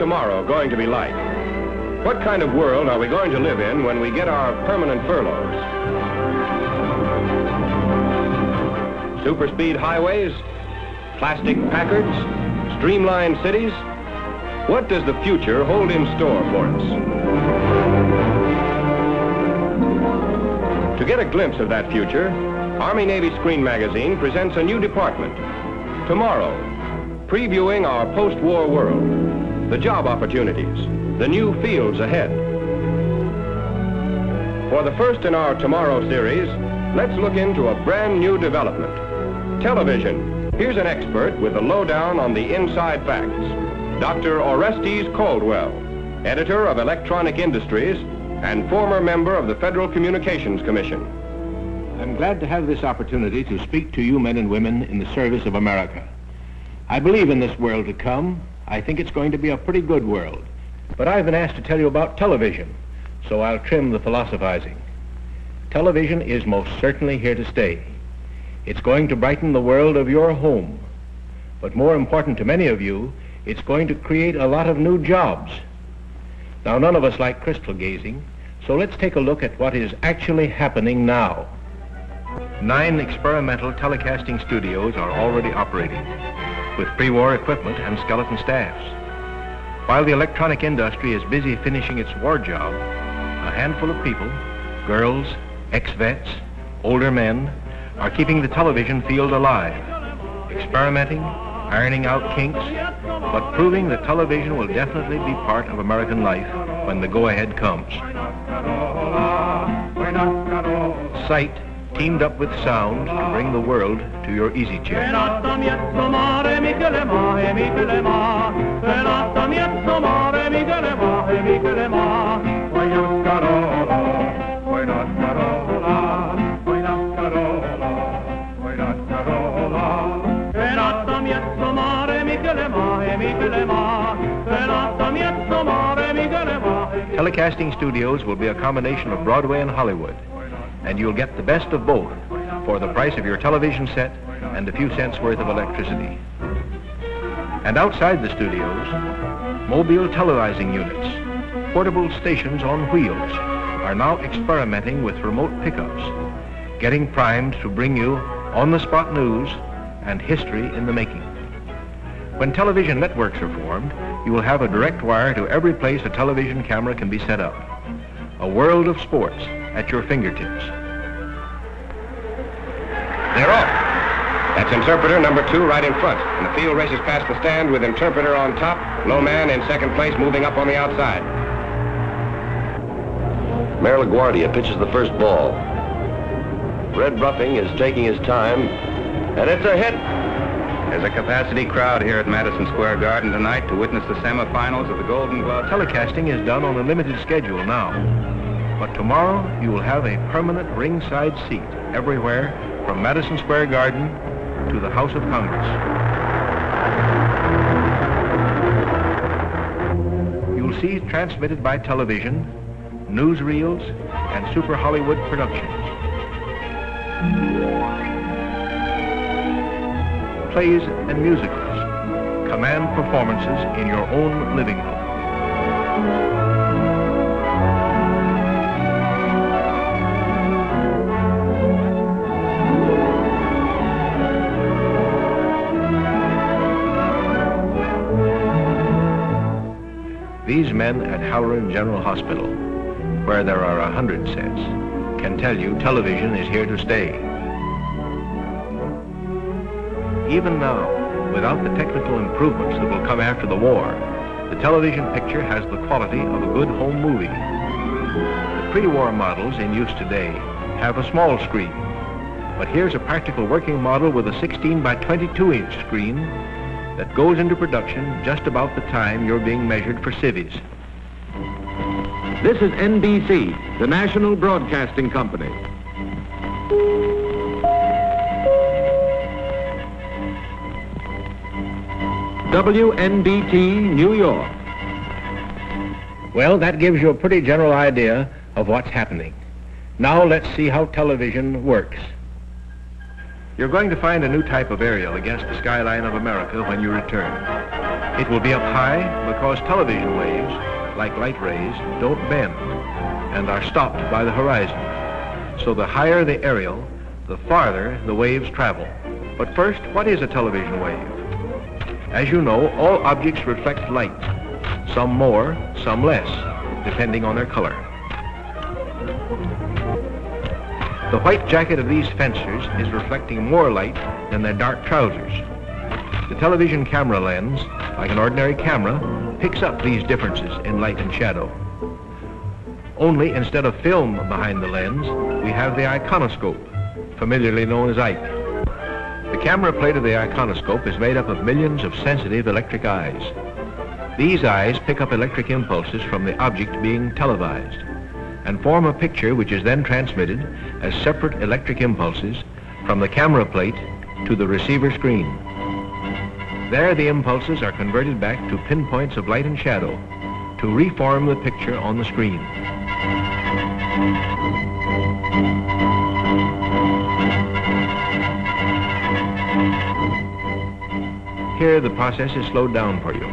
tomorrow going to be like? What kind of world are we going to live in when we get our permanent furloughs? Super-speed highways? Plastic Packards? Streamlined cities? What does the future hold in store for us? To get a glimpse of that future, Army-Navy Screen Magazine presents a new department, Tomorrow, previewing our post-war world, the job opportunities, the new fields ahead. For the first in our Tomorrow series, let's look into a brand new development, television. Here's an expert with the lowdown on the inside facts, Dr. Orestes Caldwell, editor of Electronic Industries and former member of the Federal Communications Commission. I'm glad to have this opportunity to speak to you men and women in the service of America. I believe in this world to come. I think it's going to be a pretty good world. But I've been asked to tell you about television, so I'll trim the philosophizing. Television is most certainly here to stay. It's going to brighten the world of your home. But more important to many of you, it's going to create a lot of new jobs. Now, none of us like crystal gazing, so let's take a look at what is actually happening now. 9 experimental telecasting studios are already operating, with pre-war equipment and skeleton staffs. While the electronic industry is busy finishing its war job, a handful of people, girls, ex-vets, older men, are keeping the television field alive, experimenting, ironing out kinks, but proving that television will definitely be part of American life when the go-ahead comes. Sight teamed up with sound to bring the world to your easy chair. Telecasting studios will be a combination of Broadway and Hollywood, and you'll get the best of both for the price of your television set and a few cents worth of electricity. And outside the studios, mobile televising units, portable stations on wheels, are now experimenting with remote pickups, getting primed to bring you on-the-spot news and history in the making. When television networks are formed, you will have a direct wire to every place a television camera can be set up. A world of sports at your fingertips. They're off. That's interpreter number 2 right in front. And the field races past the stand with interpreter on top, low man in second place moving up on the outside. Mayor LaGuardia pitches the first ball. Red Ruffing is taking his time, and it's a hit. There's a capacity crowd here at Madison Square Garden tonight to witness the semifinals of the Golden Glove. Telecasting is done on a limited schedule now, but tomorrow you will have a permanent ringside seat everywhere from Madison Square Garden to the House of Congress. You'll see transmitted by television, newsreels, and Super Hollywood productions. Plays and musicals, command performances in your own living room. These men at Halloran General Hospital, where there are 100 sets, can tell you television is here to stay. Even now, without the technical improvements that will come after the war, the television picture has the quality of a good home movie. The pre-war models in use today have a small screen, but here's a practical working model with a 16 by 22-inch screen that goes into production just about the time you're being measured for civvies. This is NBC, the National Broadcasting Company. WNBT, New York. Well, that gives you a pretty general idea of what's happening. Now let's see how television works. You're going to find a new type of aerial against the skyline of America when you return. It will be up high because television waves, like light rays, don't bend and are stopped by the horizon. So the higher the aerial, the farther the waves travel. But first, what is a television wave? As you know, all objects reflect light, some more, some less, depending on their color. The white jacket of these fencers is reflecting more light than their dark trousers. The television camera lens, like an ordinary camera, picks up these differences in light and shadow. Only instead of film behind the lens, we have the iconoscope, familiarly known as Ike. The camera plate of the iconoscope is made up of millions of sensitive electric eyes. These eyes pick up electric impulses from the object being televised and form a picture which is then transmitted as separate electric impulses from the camera plate to the receiver screen. There the impulses are converted back to pinpoints of light and shadow to reform the picture on the screen. Here the process is slowed down for you.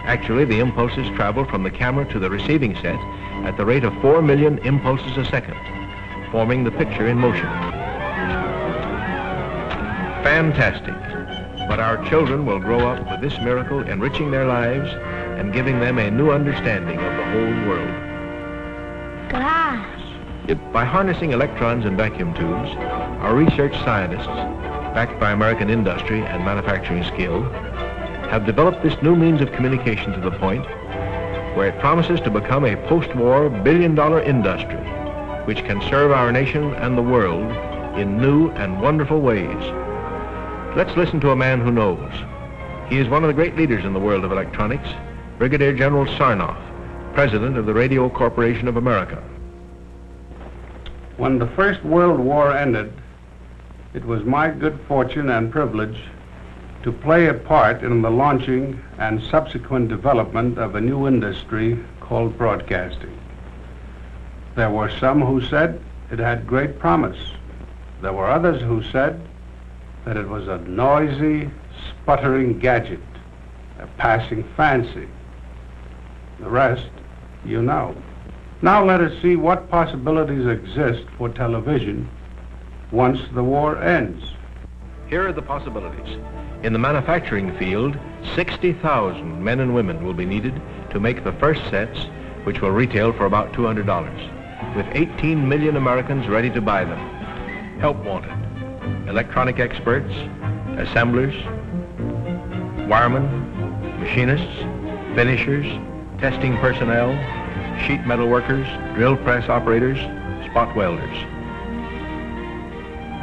Actually, the impulses travel from the camera to the receiving set at the rate of 4 million impulses a second, forming the picture in motion. Fantastic. But our children will grow up with this miracle enriching their lives and giving them a new understanding of the whole world. Gosh. By harnessing electrons and vacuum tubes, our research scientists, backed by American industry and manufacturing skill, have developed this new means of communication to the point where it promises to become a post-war billion-dollar industry which can serve our nation and the world in new and wonderful ways. Let's listen to a man who knows. He is one of the great leaders in the world of electronics, Brigadier General Sarnoff, President of the Radio Corporation of America. When the First World War ended, it was my good fortune and privilege to play a part in the launching and subsequent development of a new industry called broadcasting. There were some who said it had great promise. There were others who said that it was a noisy, sputtering gadget, a passing fancy. The rest, you know. Now let us see what possibilities exist for television once the war ends. Here are the possibilities. In the manufacturing field, 60,000 men and women will be needed to make the first sets, which will retail for about $200, with 18 million Americans ready to buy them. Help wanted. Electronic experts, assemblers, wiremen, machinists, finishers, testing personnel, sheet metal workers, drill press operators, spot welders.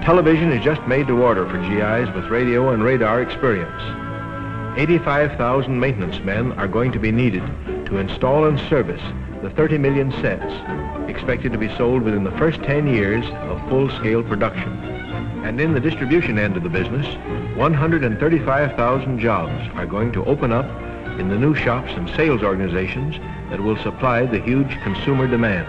Television is just made to order for GIs with radio and radar experience. 85,000 maintenance men are going to be needed to install and service the 30 million sets expected to be sold within the first 10 years of full-scale production. And in the distribution end of the business, 135,000 jobs are going to open up in the new shops and sales organizations that will supply the huge consumer demand.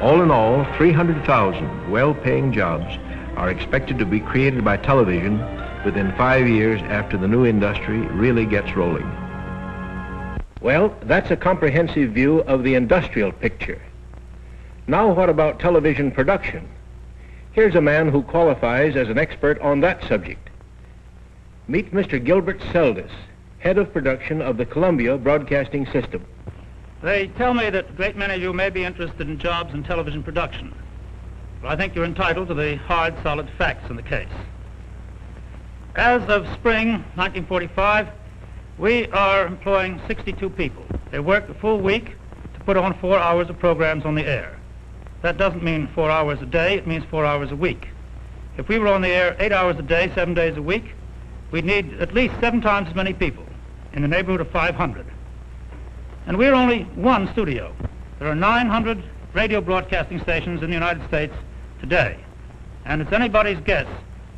All in all, 300,000 well-paying jobs are expected to be created by television within 5 years after the new industry really gets rolling. Well, that's a comprehensive view of the industrial picture. Now what about television production? Here's a man who qualifies as an expert on that subject. Meet Mr. Gilbert Seldes, head of production of the Columbia Broadcasting System. They tell me that a great many of you may be interested in jobs in television production. But I think you're entitled to the hard, solid facts in the case. As of spring 1945, we are employing 62 people. They work a full week to put on 4 hours of programs on the air. That doesn't mean 4 hours a day, it means 4 hours a week. If we were on the air 8 hours a day, 7 days a week, we'd need at least 7 times as many people, in the neighborhood of 500. And we're only one studio. There are 900 radio broadcasting stations in the United States today. And it's anybody's guess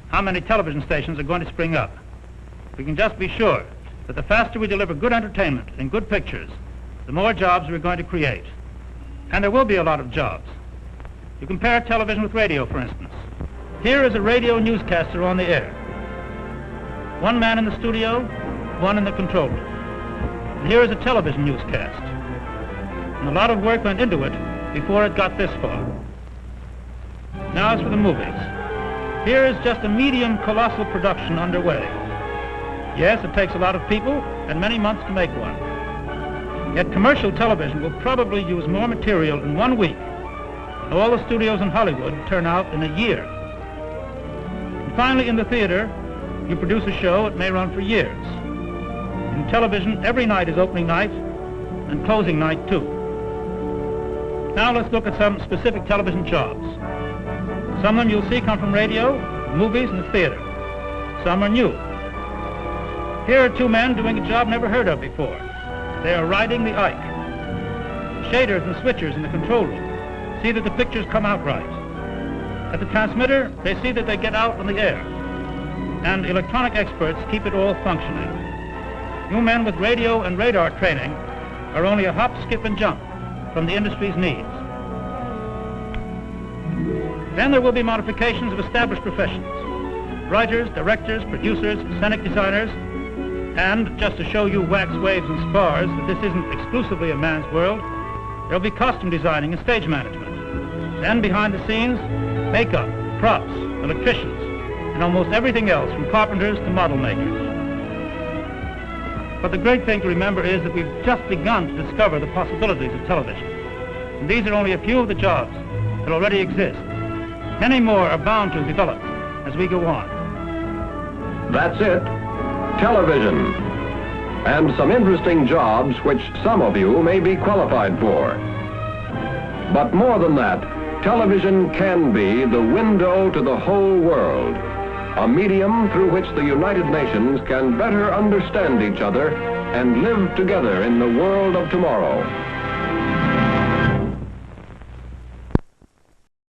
how many television stations are going to spring up. We can just be sure that the faster we deliver good entertainment and good pictures, the more jobs we're going to create. And there will be a lot of jobs. You compare television with radio, for instance. Here is a radio newscaster on the air. One man in the studio, one in the control room. And here is a television newscast. And a lot of work went into it before it got this far. Now as for the movies. Here is just a medium colossal production underway. Yes, it takes a lot of people and many months to make one. Yet commercial television will probably use more material in 1 week than all the studios in Hollywood turn out in a year. And finally, in the theater, you produce a show, it may run for years. In television, every night is opening night and closing night too. Now let's look at some specific television jobs. Some of them you'll see come from radio, movies, and the theater. Some are new. Here are two men doing a job never heard of before. They are riding the Ike. Shaders and switchers in the control room see that the pictures come out right. At the transmitter, they see that they get out on the air. And electronic experts keep it all functioning. You men with radio and radar training are only a hop, skip, and jump from the industry's needs. Then there will be modifications of established professions. Writers, directors, producers, scenic designers, and just to show you wax, waves, and spars that this isn't exclusively a man's world, there'll be costume designing and stage management. Then behind the scenes, makeup, props, electricians, and almost everything else from carpenters to model makers. But the great thing to remember is that we've just begun to discover the possibilities of television. And these are only a few of the jobs that already exist. Many more are bound to develop as we go on. That's it. Television. And some interesting jobs which some of you may be qualified for. But more than that, television can be the window to the whole world, a medium through which the United Nations can better understand each other and live together in the world of tomorrow.